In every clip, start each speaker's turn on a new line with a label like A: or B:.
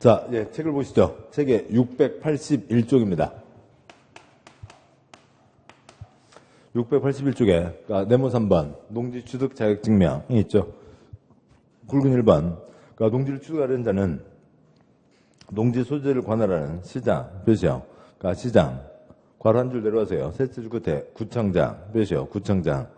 A: 자, 책을 보시죠. 책의 681쪽입니다. 681쪽에 네모 3번 농지 취득 자격 증명이 있죠. 굵은 1번 농지를 취득하려는 자는 농지 소재를 관할하는 시장, 표시요. 시장, 괄호 한 줄 내려와서요. 셋째 줄 끝에 구청장, 표시요. 구청장.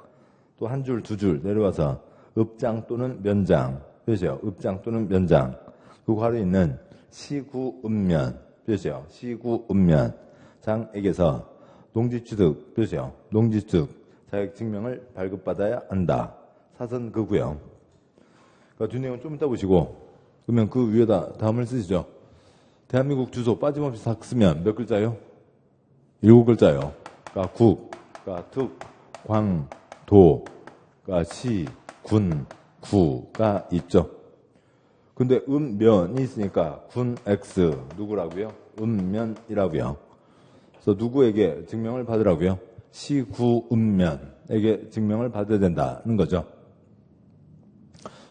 A: 또 한 줄, 두 줄 내려와서 읍장 또는 면장, 표시요. 읍장 또는 면장. 그 괄호에 있는 시구읍면, 표시요. 시구읍면 장에게서 농지 취득, 표시요. 농지 취득 자격 증명을 발급받아야 한다. 사선 그고요. 뒷내용은 좀 이따 보시고, 그러면 그 위에다 다음을 쓰시죠. 대한민국 주소 빠짐없이 다 쓰면 몇 글자요? 7글자요. 국, 특, 광, 도, 시, 군, 구가 있죠. 근데 면이 있으니까 군 X 누구라고요? 면이라고요. 그래서 누구에게 증명을 받으라고요? 시구면에게 증명을 받아야 된다는 거죠.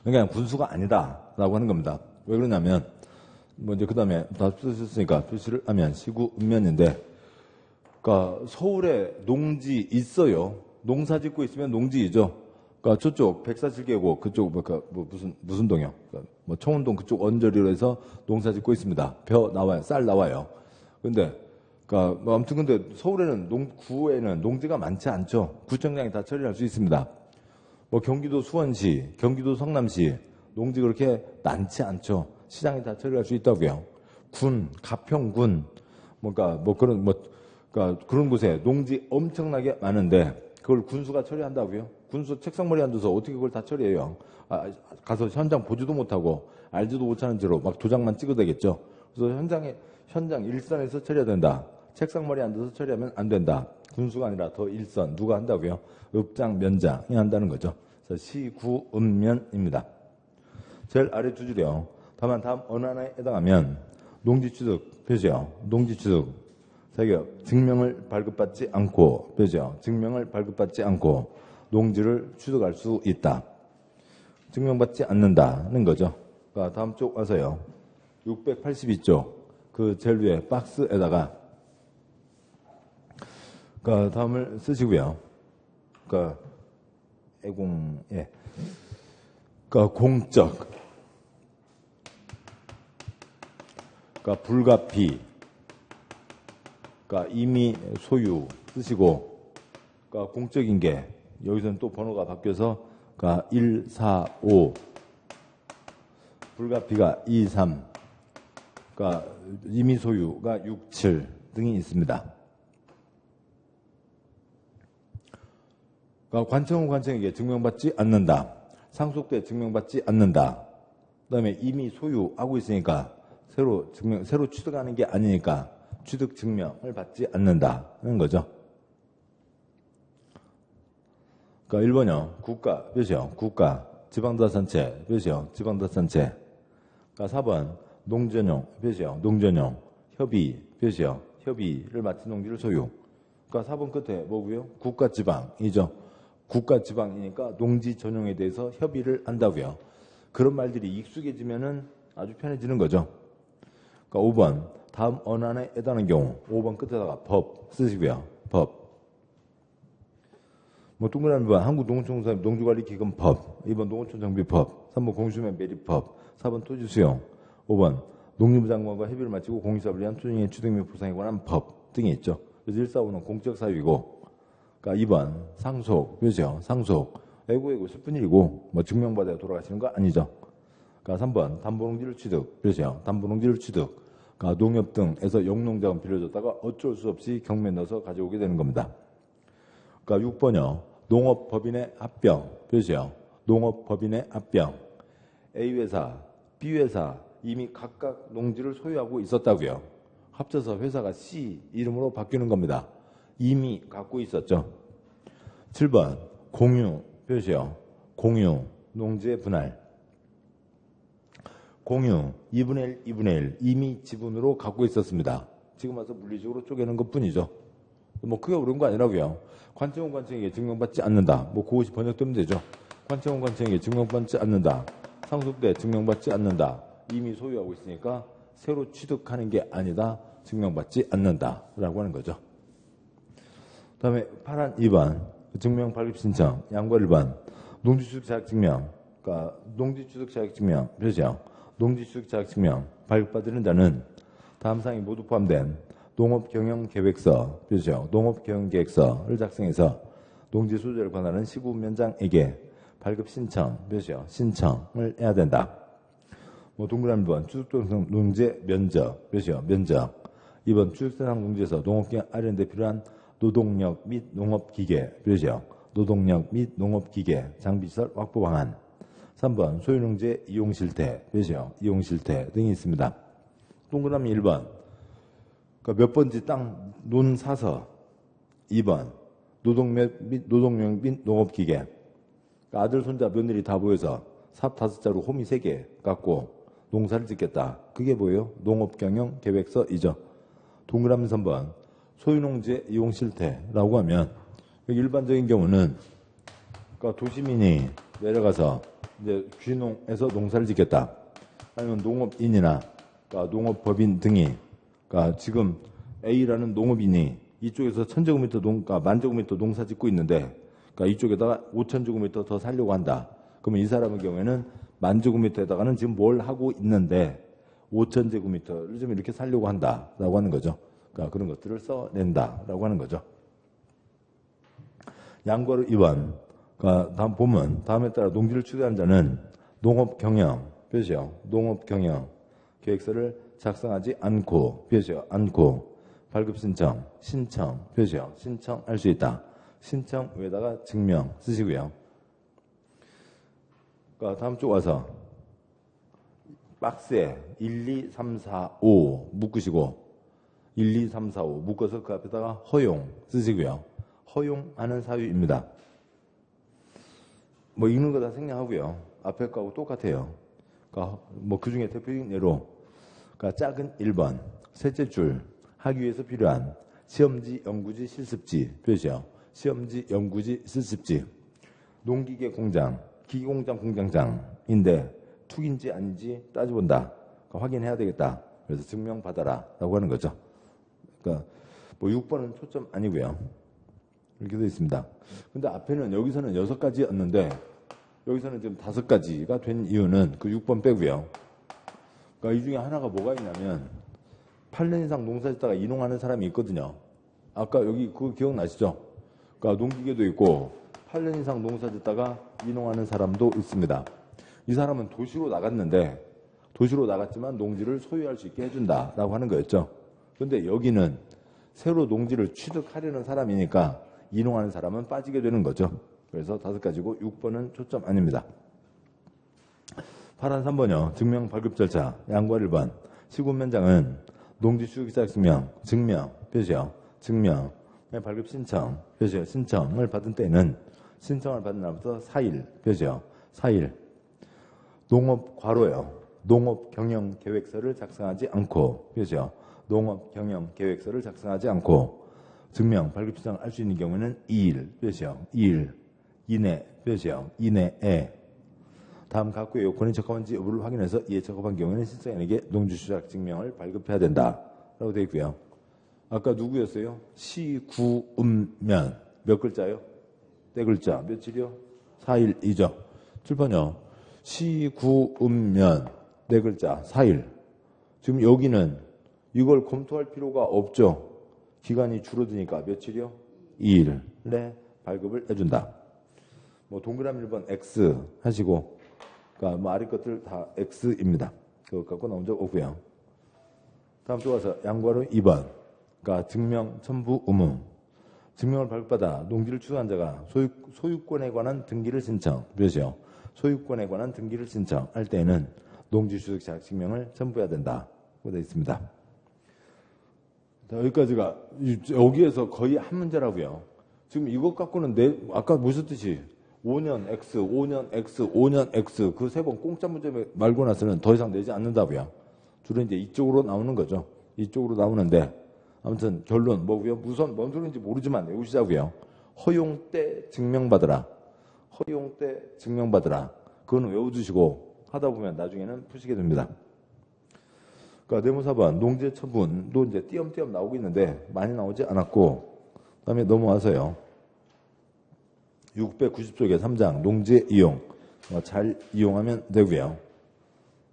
A: 그러니까 군수가 아니다라고 하는 겁니다. 왜 그러냐면 이제 그 다음에 다 쓰셨으니까 표시를 하면 시구면인데, 서울에 농지 있어요. 농사 짓고 있으면 농지이죠. 저쪽 147계곡 그쪽 무슨 동이요? 청운동 그쪽 언저리로 해서 농사 짓고 있습니다. 벼 나와요. 쌀 나와요. 근데 아무튼 근데 서울에는 구에는 농지가 많지 않죠. 구청장이 다 처리할 수 있습니다. 경기도 수원시, 경기도 성남시 농지 그렇게 많지 않죠. 시장이 다 처리할 수 있다고요. 군, 가평군 그런 곳에 농지 엄청나게 많은데 그걸 군수가 처리한다고요? 군수 책상머리 앉아서 어떻게 그걸 다 처리해요? 가서 현장 보지도 못하고 알지도 못하는 채로 막 도장만 찍어도 되겠죠. 그래서 현장 일선에서 처리해야 된다. 책상머리 앉아서 처리하면 안 된다. 군수가 아니라 더 일선 누가 한다고요? 읍장, 면장이 한다는 거죠. 그래서 시구읍면입니다. 제일 아래 두 줄이요. 다만 다음 어느 하나에 해당하면 농지 취득 표시요. 농지 취득 자격 증명을 발급받지 않고, 표시요. 증명을 발급받지 않고 농지를 취득할 수 있다. 증명받지 않는다는 거죠. 다음 쪽 와서요. 682쪽 그 제일 위에 박스에다가 다음을 쓰시고요. 공적, 불가피, 이미 소유 쓰시고, 공적인 게 여기서는 또 번호가 바뀌어서 145, 불가피가 23, 이미 소유가 67 등이 있습니다. 관청은 관청에게 증명받지 않는다. 상속돼 증명받지 않는다. 그 다음에 이미 소유하고 있으니까 새로 취득하는 게 아니니까 취득 증명을 받지 않는다는 거죠. 1번이요. 국가, 표시요. 국가, 지방자산체, 표시요. 지방자산체. 4번, 농전용, 표시요. 농전용. 협의, 표시요. 협의를 마친 농지를 소유. 4번 끝에 뭐고요? 국가, 지방이죠. 국가, 지방이니까 농지 전용에 대해서 협의를 한다고요. 그런 말들이 익숙해지면은 아주 편해지는 거죠. 5번, 다음 어느 하나에 해당하는 경우 5번 끝에다가 법 쓰시고요. 법. 동그라미 번 한국농어촌 농지관리기금법, 2번 농어촌정비법, 3번 공시지매매립법, 4번 토지수용, 5번 농림부 장관과 협의를 마치고 공유사업을 위한 투쟁의 취득 및 보상에 관한 법 등이 있죠. 그래서 145는 공적 사유이고, 2번 상속, 그렇죠. 상속, 애고 슬픈 일이고 증명받아야 돌아가시는 거 아니죠. 3번 담보농지를 취득, 그렇죠. 담보농지를 취득, 농협 등에서 영농자금 빌려줬다가 어쩔 수 없이 경매에 넣어서 가져오게 되는 겁니다. 6번이요. 농업법인의 합병, 그렇죠. 농업법인의 합병. A회사, B회사 이미 각각 농지를 소유하고 있었다고요. 합쳐서 회사가 C 이름으로 바뀌는 겁니다. 이미 갖고 있었죠. 7번 공유, 표시요. 공유, 농지의 분할. 공유, 2분의 1, 2분의 1 이미 지분으로 갖고 있었습니다. 지금 와서 물리적으로 쪼개는 것뿐이죠. 크게 어려운 거 아니라고요. 관청은 관청에게 증명받지 않는다. 그것이 번역되면 되죠. 관청은 관청에게 증명받지 않는다. 상속돼 증명받지 않는다. 이미 소유하고 있으니까 새로 취득하는 게 아니다. 증명받지 않는다라고 하는 거죠. 다음에 파란 2번 증명 발급 신청, 양과 1번 농지취득 자격증명, 그러니까 농지취득 자격증명 표시요. 농지취득 자격증명 발급받는 자는 다음 사항이 모두 포함된 농업경영계획서 표시요. 농업경영계획서를 작성해서 농지 소재를 관할하는 시군면장에게 발급 신청 표시요. 신청을 해야 된다. 뭐 동그라미 1번 취득대상 농지 면적 표시요. 면적 2번 취득대상 농지에서 농업경영 아련에 필요한 노동력 및 농업기계 표시요. 노동력 및 농업기계 장비시설 확보 방안 3번 소유농지의 이용실태 표시요. 이용실태 등이 있습니다. 동그라미 1번 그러니까 몇 번지 땅 논 사서 2번 노동력 및 농업기계 그러니까 아들 손자 며느리 다 모여서 삽 5자루 호미 3개 갖고 농사를 짓겠다. 그게 뭐예요? 농업경영계획서이죠. 동그라미 3번 소유농지의 이용실태라고 하면 일반적인 경우는 그러니까 도시민이 내려가서 이제 귀농해서 농사를 짓겠다. 아니면 농업인이나 그러니까 농업법인 등이 그러니까 지금 A라는 농업인이 이쪽에서 1000제곱미터 그러니까 10,000제곱미터 농사 짓고 있는데 그러니까 이쪽에다가 5,000제곱미터 더 살려고 한다. 그러면 이 사람의 경우에는 10,000제곱미터에다가는 지금 뭘 하고 있는데 5,000제곱미터를 좀 이렇게 살려고 한다라고 하는 거죠. 그러니까 그런 것들을 써낸다라고 하는 거죠. 양과로 2번. 그러니까 다음 보면 다음에 따라 농지를 취득한 자는 농업경영 표시요. 농업경영 계획서를 작성하지 않고 표시요. 않고 발급 신청 표시요. 신청할 수 있다. 신청 위에다가 증명 쓰시고요. 그러니까 다음 쪽 와서 박스에 1, 2, 3, 4, 5 묶으시고 1, 2, 3, 4, 5 묶어서 그 앞에다가 허용 쓰시고요. 허용하는 사유입니다. 뭐 읽는 거 다 생략하고요. 앞에 거하고 똑같아요. 그러니까 뭐 그 중에 대표적인 예로 그러니까 작은 1번 셋째 줄 하기 위해서 필요한 시험지, 연구지, 실습지 표시요. 시험지, 연구지, 실습지 농기계 공장, 기계공장 공장장인데 투기인지 아닌지 따져본다. 그러니까 확인해야 되겠다. 그래서 증명받아라 라고 하는 거죠. 그러니까 뭐 6번은 초점 아니고요. 이렇게 되어 있습니다. 근데 앞에는 여기서는 6가지였는데 여기서는 지금 5가지가 된 이유는 그 6번 빼고요. 그러니까 이 중에 하나가 뭐가 있냐면 8년 이상 농사 짓다가 이농하는 사람이 있거든요. 아까 여기 그거 기억나시죠? 그러니까 농기계도 있고 8년 이상 농사 짓다가 이농하는 사람도 있습니다. 이 사람은 도시로 나갔는데 도시로 나갔지만 농지를 소유할 수 있게 해준다라고 하는 거였죠. 그런데 여기는 새로 농지를 취득하려는 사람이니까 이농하는 사람은 빠지게 되는 거죠. 그래서 5가지고 6번은 초점 아닙니다. 파란 3번이요. 증명 발급 절차 양과 1번 시군면장은 농지 취득 자격증명 증명 표시요. 증명 발급 신청 표시요. 신청을 받은 때는 신청을 받은 날부터 4일 표시요. 4일 농업 과로요. 농업 경영 계획서를 작성하지 않고 표시요. 농업 경영 계획서를 작성하지 않고 증명 발급 신청을 할 수 있는 경우는 2일 표시요. 2일 이내 표시요. 이내에 다음 각구의 요건이 적합한지 여부를 확인해서 이에 적합한 경우에는 신청인에게 농지취득 증명을 발급해야 된다라고 되어 있고요. 아까 누구였어요? 시구음면 몇 글자요? 네 글자. 며칠이요? 4일이죠. 출판요. 시구음면 네 글자 4일. 지금 여기는 이걸 검토할 필요가 없죠. 기간이 줄어드니까 며칠이요? 2일에 발급을 해준다. 뭐 동그라미 1번 X 하시고 그러니까 뭐 아래 것들 다 X입니다. 그거 갖고 나온 적 없고요. 다음 또 와서 양과로 2번 그러니까 증명 첨부 의무 증명을 발급받아 농지를 취득한 자가 소유권에 관한 등기를 신청 몇이요? 소유권에 관한 등기를 신청할 때에는 농지 취득 자격증명을 첨부해야 된다고 되어 있습니다. 자, 여기까지가 여기에서 거의 한 문제라고요. 지금 이것 갖고는 아까 보셨듯이 5년 X, 5년 X, 5년 X 그 3번 공짜 문제 말고 나서는 더 이상 내지 않는다고요. 주로 이제 이쪽으로 나오는 거죠. 이쪽으로 나오는데 아무튼 결론 뭐고요? 무슨 뭔 소리인지 모르지만 외우시자고요. 허용 때 증명받으라. 허용 때 증명받으라. 그건 외워주시고 하다 보면 나중에는 푸시게 됩니다. 그러니까 네모 4번 농지의 처분도 이제 띄엄띄엄 나오고 있는데 많이 나오지 않았고, 그다음에 넘어와서요. 690쪽에 3장 농지의 이용 잘 이용하면 되고요.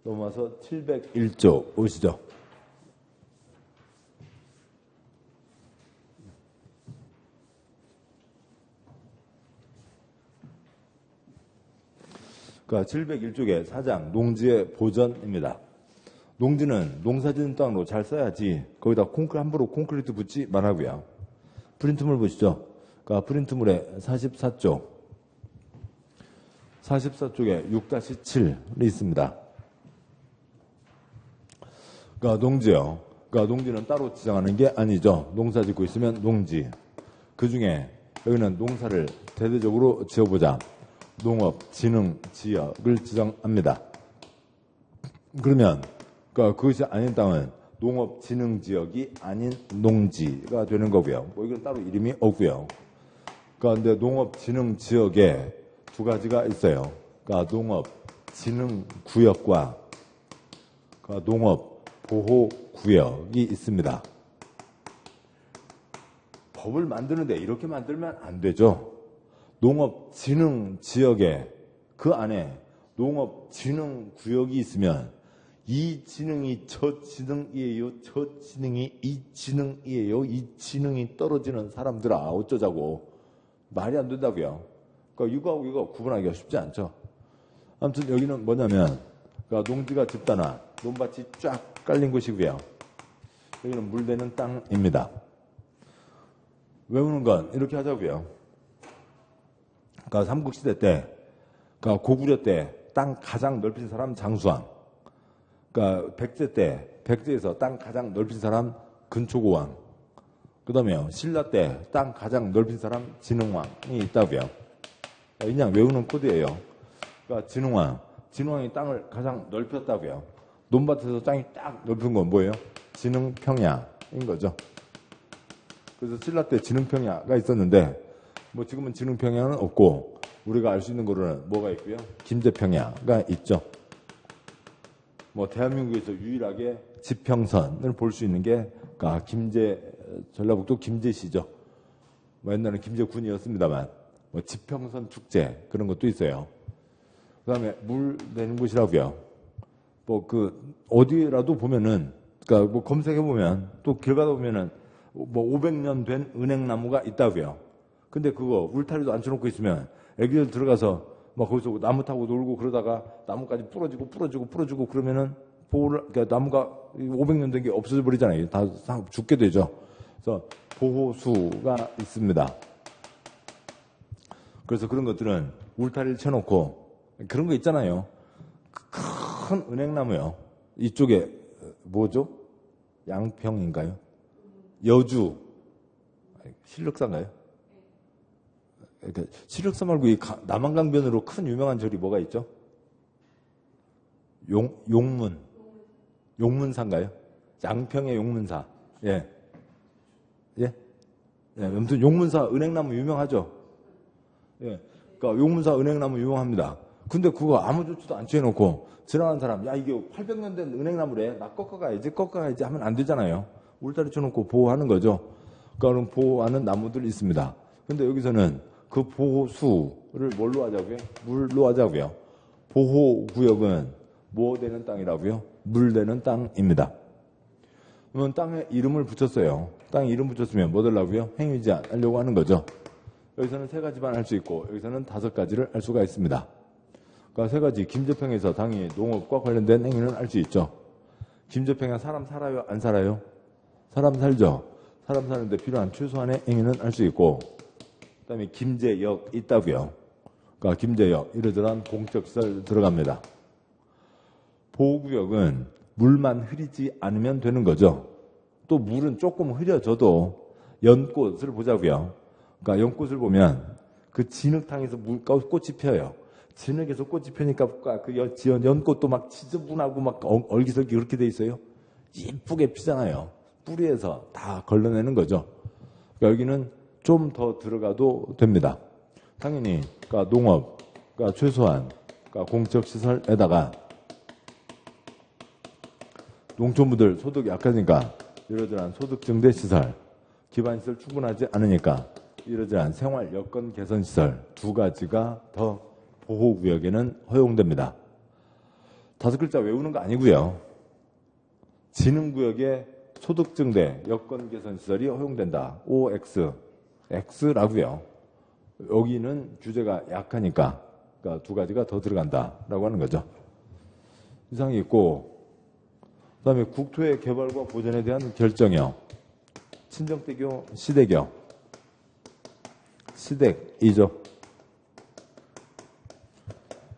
A: 넘어와서 701쪽 오시죠. 그러니까 701쪽에 4장 농지의 보전입니다. 농지는 농사짓는 땅으로 잘 써야지 거기다 함부로 콘크리트 붙지 말라고요. 프린트물 보시죠. 그러니까 프린트물에 44쪽 44쪽에 6-7이 있습니다. 그러니까 농지요. 그러니까 농지는 따로 지정하는 게 아니죠. 농사 짓고 있으면 농지. 그 중에 여기는 농사를 대대적으로 지어보자. 농업, 진흥, 지역을 지정합니다. 그러면 그러니까 그것이 아닌 땅은 농업, 진흥 지역이 아닌 농지가 되는 거고요. 뭐 이건 따로 이름이 없고요. 그러니까 근데 농업, 진흥 지역에 두 가지가 있어요. 그러니까 농업, 진흥 구역과 그러니까 농업 보호 구역이 있습니다. 법을 만드는데 이렇게 만들면 안 되죠. 농업 진흥 지역에 그 안에 농업 진흥 구역이 있으면 이 진흥이 저 진흥이에요. 저 진흥이 이 진흥이에요. 이 진흥이 떨어지는 사람들아 어쩌자고. 말이 안 된다고요. 그러니까 이거하고 이거 구분하기가 쉽지 않죠. 아무튼 여기는 뭐냐면 그러니까 농지가 집단화, 논밭이 쫙 깔린 곳이고요. 여기는 물되는 땅입니다. 외우는 건 이렇게 하자고요. 그러니까 삼국시대 때, 그러니까 고구려 때 땅 가장 넓힌 사람 장수왕. 그러니까 백제 때, 백제에서 땅 가장 넓힌 사람 근초고왕. 그 다음에요. 신라 때 땅 가장 넓힌 사람 진흥왕이 있다고요. 그냥 외우는 코드예요. 그러니까 진흥왕이 땅을 가장 넓혔다고요. 논밭에서 땅이 딱 넓은 건 뭐예요? 진흥평야인 거죠. 그래서 신라 때 진흥평야가 있었는데 뭐 지금은 진흥평야는 없고 우리가 알 수 있는 거로는 뭐가 있고요? 김제평야가 있죠. 뭐 대한민국에서 유일하게 지평선을 볼 수 있는 게 그러니까 전라북도 김제시죠. 뭐 옛날에는 김제군이었습니다만 뭐 지평선 축제 그런 것도 있어요. 그다음에 물 내는 곳이라고요. 뭐 어디라도 보면은 그러니까 뭐 검색해 보면 또 길 가다 보면은 뭐 500년 된 은행나무가 있다고요. 근데 그거 울타리도 안 쳐놓고 있으면 애기들 들어가서 막 거기서 나무 타고 놀고 그러다가 나무까지 부러지고 그러면은 그러니까 나무가 500년 된 게 없어져 버리잖아요. 다 죽게 되죠. 그래서 보호수가 있습니다. 그래서 그런 것들은 울타리를 쳐놓고 그런 거 있잖아요. 큰 은행나무요. 이쪽에 뭐죠? 양평인가요? 여주 실력사인가요? 그러니까 실력사 말고 이 남한강변으로 큰 유명한 절이 뭐가 있죠? 용문사인가요? 양평의 용문사. 예. 아무튼 용문사 은행나무 유명하죠? 예. 그러니까 용문사 은행나무 유명합니다. 근데 그거 아무 조치도 안 취해놓고 지나가는 사람, 야, 이게 800년 된 은행나무래. 나 꺾어가야지 하면 안 되잖아요. 울타리 쳐놓고 보호하는 거죠. 그러니까 보호하는 나무들이 있습니다. 근데 여기서는 그 보호수를 뭘로 하자고요? 물로 하자고요. 보호구역은 뭐 되는 땅이라고요? 물 되는 땅입니다. 그러면 땅에 이름을 붙였어요. 땅에 이름 붙였으면 뭐 되려고요? 행위지 하려고 하는 거죠. 여기서는 세 가지만 할 수 있고 여기서는 5가지를 할 수가 있습니다. 그러니까 세 가지. 김제평에서 당연히 농업과 관련된 행위는 할 수 있죠. 김제평에 사람 살아요? 안 살아요? 사람 살죠. 사람 사는데 필요한 최소한의 행위는 할 수 있고 그다음에 김제역 있다고요. 그러니까 김제역 이러저러한 공적시설 들어갑니다. 보호구역은 물만 흐리지 않으면 되는 거죠. 또 물은 조금 흐려져도 연꽃을 보자고요. 그러니까 연꽃을 보면 그 진흙탕에서 꽃이 펴요. 진흙에서 꽃이 펴니까 그 연꽃도 막 지저분하고 막 얼기설기 그렇게 돼 있어요. 이쁘게 피잖아요. 뿌리에서 다 걸러내는 거죠. 그러니까 여기는 좀 더 들어가도 됩니다. 당연히 그러니까 농업, 그러니까 최소한 그러니까 공적시설에다가 농촌부들 소득이 약하니까 이러저러한 소득 증대 시설, 기반시설 충분하지 않으니까 이러저러한 생활 여건 개선 시설 두 가지가 더 보호구역에는 허용됩니다. 5글자 외우는 거 아니고요. 진흥구역에 소득 증대 여건 개선 시설이 허용된다. OX, X라고요. 여기는 규제가 약하니까 그러니까 두 가지가 더 들어간다라고 하는 거죠. 이상이 있고 그다음에 국토의 개발과 보전에 대한 결정이요. 친정대교, 시대교. 시댁이죠.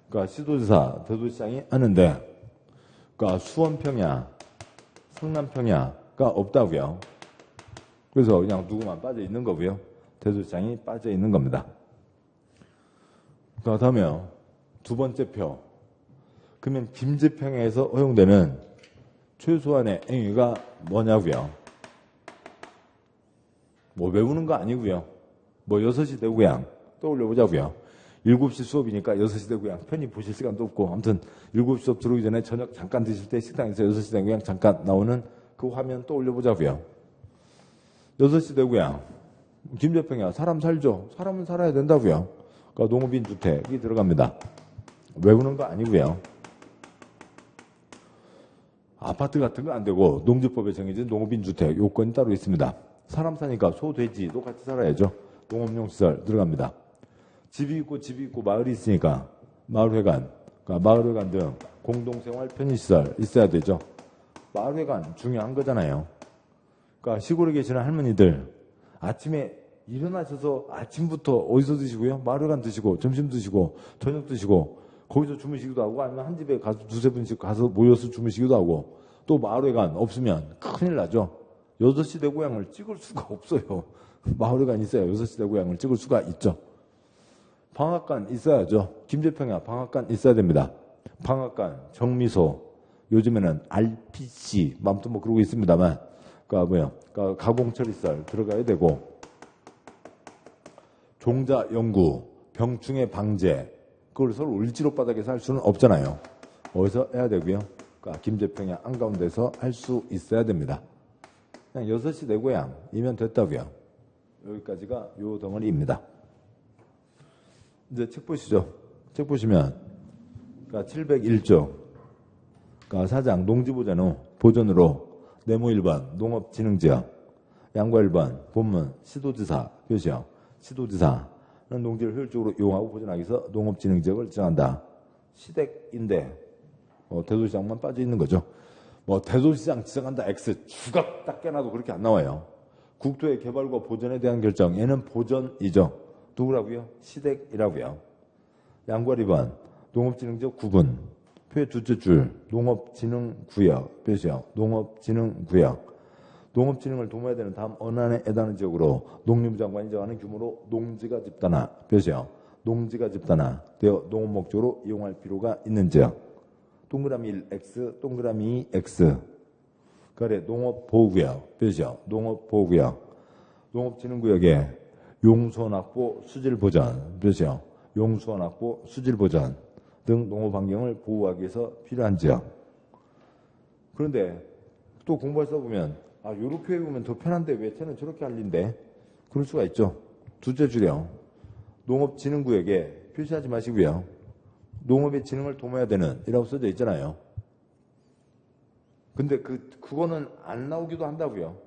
A: 그러니까 시도지사, 대도시장이 하는데 그러니까 수원평야, 성남평야가 없다고요. 그래서 그냥 누구만 빠져 있는 거고요. 대도시장이 빠져 있는 겁니다. 그 다음에 두 번째 표. 그러면 김제평야에서 허용되는 최소한의 행위가 뭐냐고요. 뭐 외우는 거 아니고요. 뭐 6시 대구양 떠올려보자고요. 7시 수업이니까 6시 대구양 편히 보실 시간도 없고 아무튼 7시 수업 들어오기 전에 저녁 잠깐 드실 때 식당에서 6시 대구양 잠깐 나오는 그 화면 떠올려보자고요. 6시 대구양 김제평야 사람 살죠. 사람은 살아야 된다고요. 그러니까 농업인 주택이 들어갑니다. 외우는 거 아니고요. 아파트 같은 거 안 되고 농지법에 정해진 농업인 주택 요건이 따로 있습니다. 사람 사니까 소, 돼지도 같이 살아야죠. 농업용 시설 들어갑니다. 집이 있고 마을이 있으니까 마을회관, 그러니까 마을회관 등 공동생활 편의시설 있어야 되죠. 마을회관 중요한 거잖아요. 그러니까 시골에 계시는 할머니들 아침에 일어나셔서 아침부터 어디서 드시고요? 마을회관 드시고 점심 드시고 저녁 드시고 거기서 주무시기도 하고 아니면 한 집에 가서 두세 분씩 가서 모여서 주무시기도 하고 또 마을회관 없으면 큰일 나죠. 6시 대고향을 찍을 수가 없어요. 마을회관 있어야 6시 대고향을 찍을 수가 있죠. 방앗간 있어야죠. 김제평야 방앗간 있어야 됩니다. 방앗간, 정미소, 요즘에는 RPC, 아무튼 뭐 그러고 있습니다만, 그러니까 가공처리시설 들어가야 되고, 종자 연구, 병충해 방제, 그걸 서로 을지로 바닥에서 할 수는 없잖아요. 어디서 해야 되고요. 그러니까 김제평야 한가운데서 할 수 있어야 됩니다. 그냥 6시 내 고향이면 됐다고요. 여기까지가 요 덩어리입니다. 이제 책 보시죠. 책 보시면 그러니까 701조 그러니까 사장 농지보전 보전으로 네모 1번 농업진흥지역 양과 1번 본문 시도지사 표시요. 시도지사는 농지를 효율적으로 이용하고 보존하기 위해서 농업진흥지역을 지정한다. 시댁인데 대도시장만 빠져 있는 거죠. 뭐 대도시장 지정한다 X 주각 딱 깨놔도 그렇게 안 나와요. 국토의 개발과 보전에 대한 결정 얘는 보전이죠. 누구라고요? 시댁이라고요. 양과 2번 농업진흥지역 구분 표의 둘째 줄 농업진흥구역 표시요. 농업진흥구역 농업진흥을 도모해야 되는 다음 어느 안에 해당하는 지역으로 농림부 장관이 정하는 규모로 농지가 집단화 표시요. 농지가 집단화되어 농업 목적으로 이용할 필요가 있는 지역 동그라미 1X 동그라미 2X 그래 농업보호구역 표시요. 농업보호구역 농업진흥구역에 용수원 확보 수질보전 표시요. 용수원 확보 수질보전 등 농업환경을 보호하기 위해서 필요한 지역. 그런데 또 공부해서 보면 요렇게 해보면 더 편한데 왜 쟤는 저렇게 할린데? 그럴 수가 있죠. 둘째 줄이요. 농업진흥구역에 표시하지 마시고요. 농업의 진흥을 도모해야 되는 이라고 써져 있잖아요. 근데 그거는 안 나오기도 한다고요.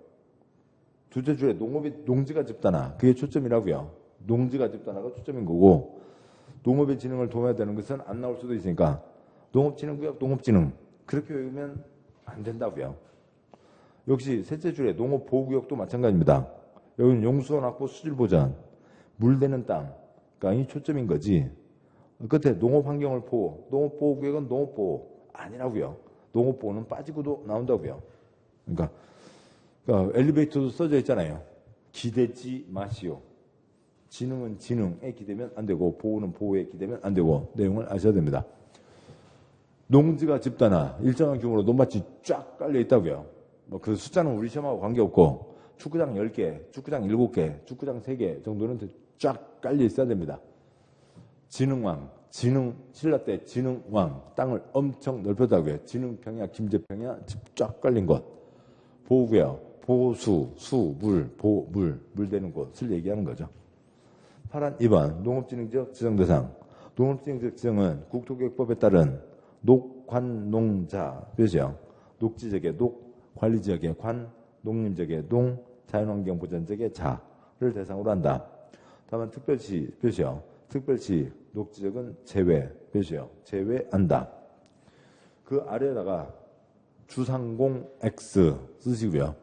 A: 둘째 줄에 농지가 집단화 그게 초점이라고요. 농지가 집단화가 초점인 거고 농업의 진흥을 도모해야 되는 것은 안 나올 수도 있으니까 농업진흥구역 농업진흥 그렇게 외우면 안 된다고요. 역시 셋째 줄에 농업보호구역도 마찬가지입니다. 여기는 용수원 확보 수질보전 물대는 땅이 초점인 거지. 끝에 농업환경을 보호 농업보호구역은 농업보호 아니라고요. 농업보호는 빠지고도 나온다고요. 그러니까 엘리베이터도 써져 있잖아요. 기대지 마시오. 진흥은 진흥에 기대면 안 되고 보호는 보호에 기대면 안 되고 내용을 아셔야 됩니다. 농지가 집단화 일정한 규모로 논밭이 쫙 깔려 있다고요. 뭐 그 숫자는 우리 시험하고 관계없고 축구장 10개, 축구장 7개, 축구장 3개 정도는 쫙 깔려 있어야 됩니다. 진흥왕, 신라 때 진흥왕, 땅을 엄청 넓혔다고요. 진흥평야, 김제평야, 집 쫙 깔린 곳. 보고요. 보수, 수, 물, 물 되는 곳을 얘기하는 거죠. 파란 2번, 농업진흥지역 지정대상. 농업진흥지역 지정은 국토교육법에 따른 녹관농자 표시요. 녹지적의 녹, 관리지역의 관, 농림지역의 농, 자연환경보전지역의 자를 대상으로 한다. 다만 특별시 표시요. 특별시 녹지적은 제외 표시요. 제외한다. 그 아래에다가 주상공 X 쓰시고요.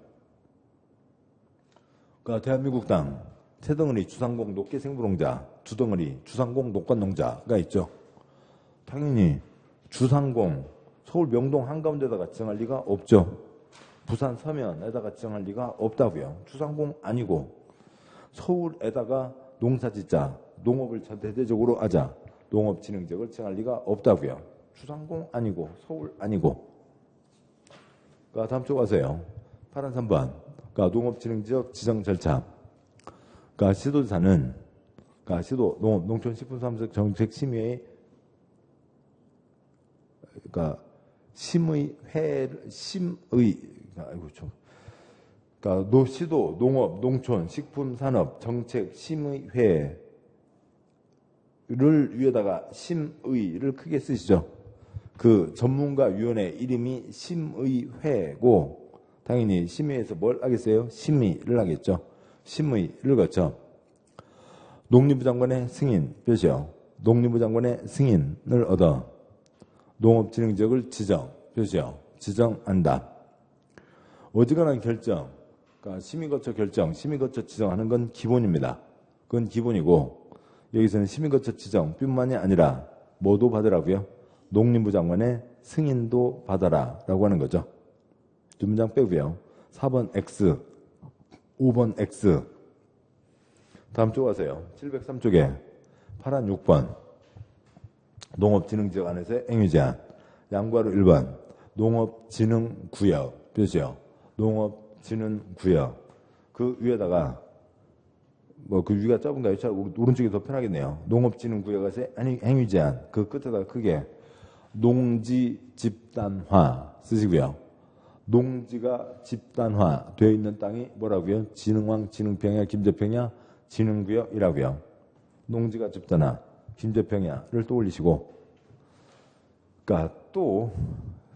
A: 그러니까 대한민국 땅 세덩어리 주상공 녹계 생부농자, 두덩어리 주상공 녹관농자가 있죠. 당연히 주상공 서울 명동 한가운데다가 지정할 리가 없죠. 부산 서면에다가 지정할 리가 없다고요. 주상공 아니고 서울에다가 농사짓자, 농업을 전 대대적으로 하자, 농업진흥지역을 지정할 리가 없다고요. 주상공 아니고 서울 아니고. 그러니까 다음 쪽 가세요. 파란 3번. 그러니까 농업진흥지역 지정 절차. 그러니까 시도지사는 그러니까 시도 농촌식품산업적 정책심의회 그러니까 그러니까 시도 농업 농촌 식품산업 정책심의회를 위에다가 심의를 크게 쓰시죠. 그 전문가위원회 이름이 심의회고 당연히 심의에서 뭘 하겠어요? 심의를 하겠죠. 심의를 거쳐 농림부 장관의 승인 표시요. 농림부 장관의 승인을 얻어 농업진흥지역을 지정 표시요. 지정한다. 어지간한 결정, 그러니까 심의 거쳐 결정, 심의 거쳐 지정하는 건 기본입니다. 그건 기본이고 여기서는 심의 거쳐 지정뿐만이 아니라 뭐도 받으라고요? 농림부 장관의 승인도 받아라라고 하는 거죠. 두 문장 빼고요. 4번 X, 5번 X. 다음 쪽 가세요. 703쪽에 파란 6번. 농업진흥지역 안에서의 행위제한. 양과로 1번. 농업진흥구역. 표시요. 농업진흥구역. 그 위에다가 뭐 그 위가 짧은가요? 오른쪽이 더 편하겠네요. 농업진흥구역에서의 행위제한. 그 끝에다가 크게 농지집단화 쓰시고요. 농지가 집단화 되어 있는 땅이 뭐라고요? 진흥왕, 진흥평야, 김제평야, 진흥구역이라고요. 농지가 집단화, 김제평야를 떠올리시고, 그러니까 또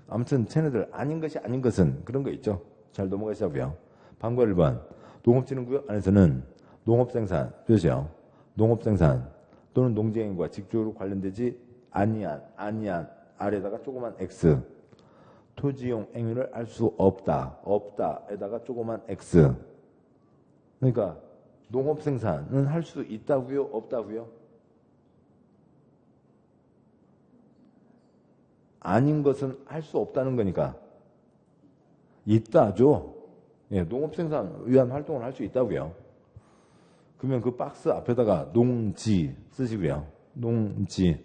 A: 아무튼 쟤네들 아닌 것이 아닌 것은 그런 거 있죠. 잘 넘어가시자고요. 방과 1번 농업진흥구역 안에서는 농업생산 표시요. 농업생산 또는 농지행위과 직접적으로 관련되지 아니한 아래다가 조그만 X. 토지용 행위를 할 수 없다에다가 조그만 X. 그러니까 농업생산은 할 수 있다고요? 없다고요? 아닌 것은 할 수 없다는 거니까 있다죠. 예, 농업생산 위한 활동을 할 수 있다고요. 그러면 그 박스 앞에다가 농지 쓰시고요. 농지.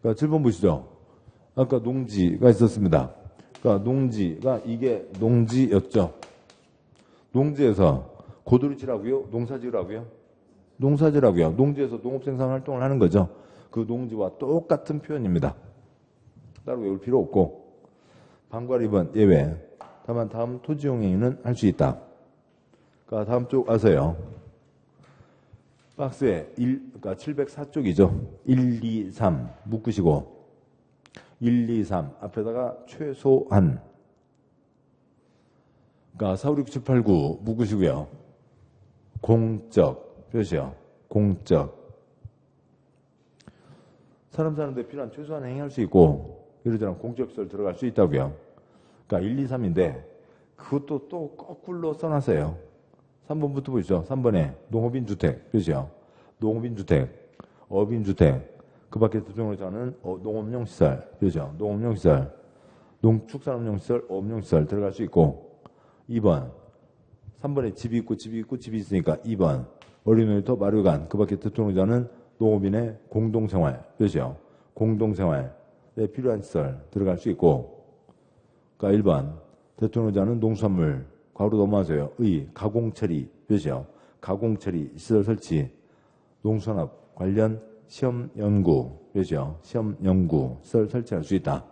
A: 그러니까 7번 보시죠. 아까 농지가 있었습니다. 그러니까 농지가 이게 농지였죠. 농지에서 고도리 치라고요? 농사지라고요? 농사지라고요. 농지에서 농업생산 활동을 하는 거죠. 그 농지와 똑같은 표현입니다. 따로 외울 필요 없고. 방과 2번 예외. 다만 다음 토지용 행위는 할 수 있다. 그러니까 다음 쪽 아세요. 박스에 그러니까 704쪽이죠. 1, 2, 3 묶으시고 1, 2, 3 앞에다가 최소한 그러니까 4, 5, 6, 7, 8, 9 묶으시고요. 공적 표시요. 공적 사람 사는데 필요한 최소한 행위할 수 있고 이러저런 공적시설 들어갈 수 있다고요. 그러니까 1, 2, 3인데 그것도 또 거꾸로 써놨어요. 3번부터 보시죠. 3번에 농업인 주택 표시요. 농업인 주택, 어업인 주택 그 밖에 두종으로 저는 농업용 시설 표시요. 농업용 시설, 농축산업용 시설, 어업용 시설 들어갈 수 있고 2번 3번에 집이 있고 집이 있고 집이 있으니까 2번 어린이터 마루간 그 밖에 두종으로 저는 농업인의 공동생활 표시요. 공동생활에 필요한 시설 들어갈 수 있고 그러니까 1번 대통령자는 농수산물 과로 넘어가세요. 가공처리 표시요. 가공처리 시설 설치 농수산업 관련 시험 연구, 그죠? 시험 연구설 설치할 수 있다.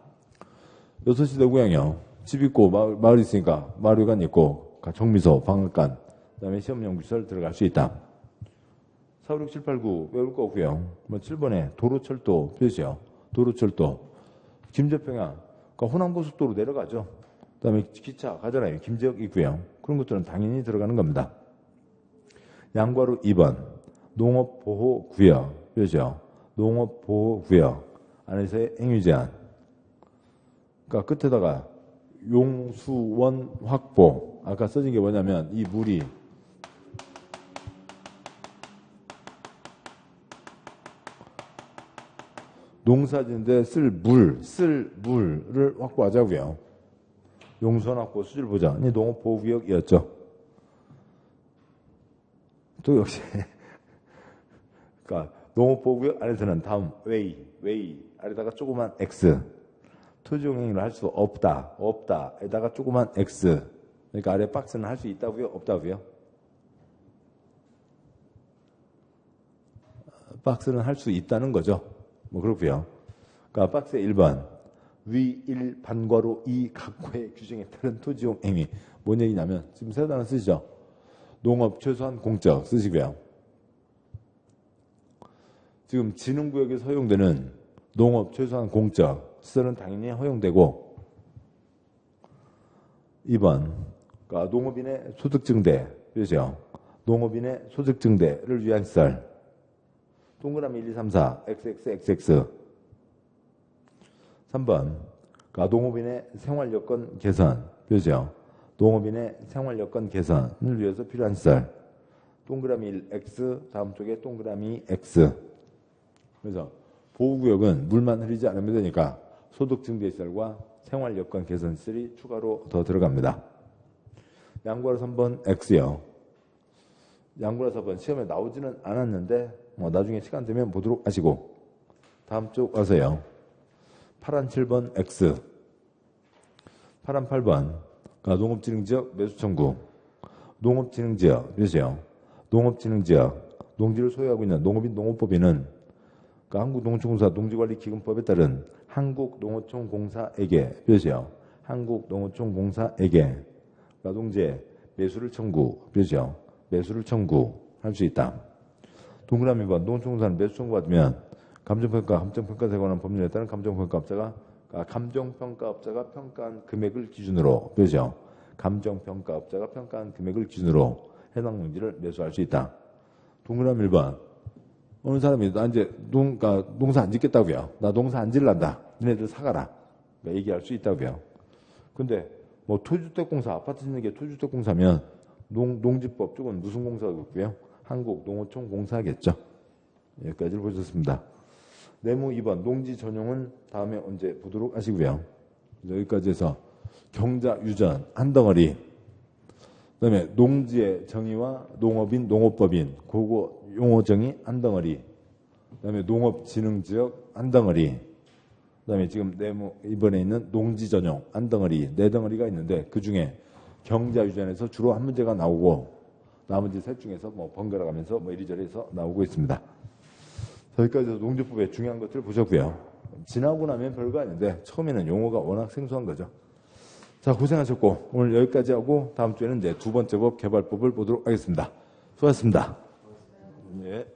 A: 6시 대구양이요. 집 있고 마을 있으니까 마을회관 있고 정미소, 방앗간, 그다음에 시험 연구시설 들어갈 수 있다. 4, 5, 6, 7, 8, 9 외울 거 없고요. 뭐 7번에 도로철도 표시요. 도로철도. 김제평양, 그러니까 호남고속도로 내려가죠. 그다음에 기차 가잖아요. 김제역 있고요. 그런 것들은 당연히 들어가는 겁니다. 양과로 2번 농업보호구역 표시요. 농업보호구역 안에서의 행위 제한. 그러니까 끝에다가 용수원 확보. 아까 써진 게 뭐냐면 이 물이 농사지는데 쓸 물을 확보하자고요. 용수원 확보 수질 보장. 이 농업보호구역이었죠. 또 역시 그러니까 농업보호구역 안에서는 다음 웨이 아래다가 조그만 X. 토지용행위를 할 수 없다 에다가 조그만 X. 그러니까 아래 박스는 할 수 있다고요? 없다고요? 박스는 할 수 있다는 거죠. 뭐 그렇고요. 그러니까 박스의 1번 위 1 반괄호 2 각호의 규정에 따른 토지용 행위. 뭔 얘기냐면 지금 세 단어 쓰시죠. 농업 최소한 공적 쓰시고요. 지금 진흥구역에서 허용되는 농업 최소한 공적 시설은 당연히 허용되고 2번 그러니까 농업인의 소득 증대 그렇죠. 농업인의 소득 증대를 위한 시설 동그라미 1, 2, 3, 4 XXXX 3번 그러니까 농업인의 생활여건 개선 그렇죠. 농업인의 생활여건 개선을 위해서 필요한 시설 동그라미 1 X 다음 쪽에 동그라미 X. 그래서 보호구역은 물만 흐리지 않으면 되니까 소득 증대 시설과 생활여건 개선 시설이 추가로 더 들어갑니다. 양과로 3번 X요. 양과로 4번 시험에 나오지는 않았는데 뭐 나중에 시간 되면 보도록 하시고 다음 쪽 와서요. 파란 7번 X 파란 8번 농업진흥지역 매수청구 농업진흥지역 그러세요. 농업진흥지역 농지를 소유하고 있는 농업인 농업법인은 그러니까 한국농어촌공사 농지관리기금법에 따른 한국농어촌공사에게 그러세요. 한국농어촌공사에게 농지의 매수를 청구 그러죠. 매수를 청구할 수 있다. 동그라미 번 농어촌공사는 매수 청구받으면 감정평가에 관한 법률에 따른 감정평가업자가 평가한 금액을 기준으로 그렇죠. 감정평가업자가 평가한 금액을 기준으로 해당 농지를 매수할 수 있다. 동그라미 1번 어느 사람이 나 이제 농사 안 짓겠다고요. 나 농사 안 질란다. 너네들 사가라. 그러니까 얘기할 수 있다고요. 근데 뭐 토지주택공사 아파트 짓는 게 토지주택공사면 농지법 쪽은 무슨 공사겠고요? 한국농어촌공사겠죠. 여기까지를 보셨습니다. 네모 2번 농지 전용은 다음에 언제 보도록 하시고요. 여기까지 해서 경자 유전 한 덩어리 그다음에 농지의 정의와 농업인 농업법인 그거 용어 정의 한 덩어리 그다음에 농업진흥지역 한 덩어리 그다음에 지금 네모 이번에 있는 농지 전용 한 덩어리 네 덩어리가 있는데 그중에 경자 유전에서 주로 한 문제가 나오고 나머지 셋 중에서 뭐 번갈아 가면서 뭐 이리저리 해서 나오고 있습니다. 여기까지 해서 농지법의 중요한 것들을 보셨고요. 지나고 나면 별거 아닌데 처음에는 용어가 워낙 생소한 거죠. 자, 고생하셨고 오늘 여기까지 하고 다음 주에는 이제 두 번째 법 개발법을 보도록 하겠습니다. 수고하셨습니다. 예.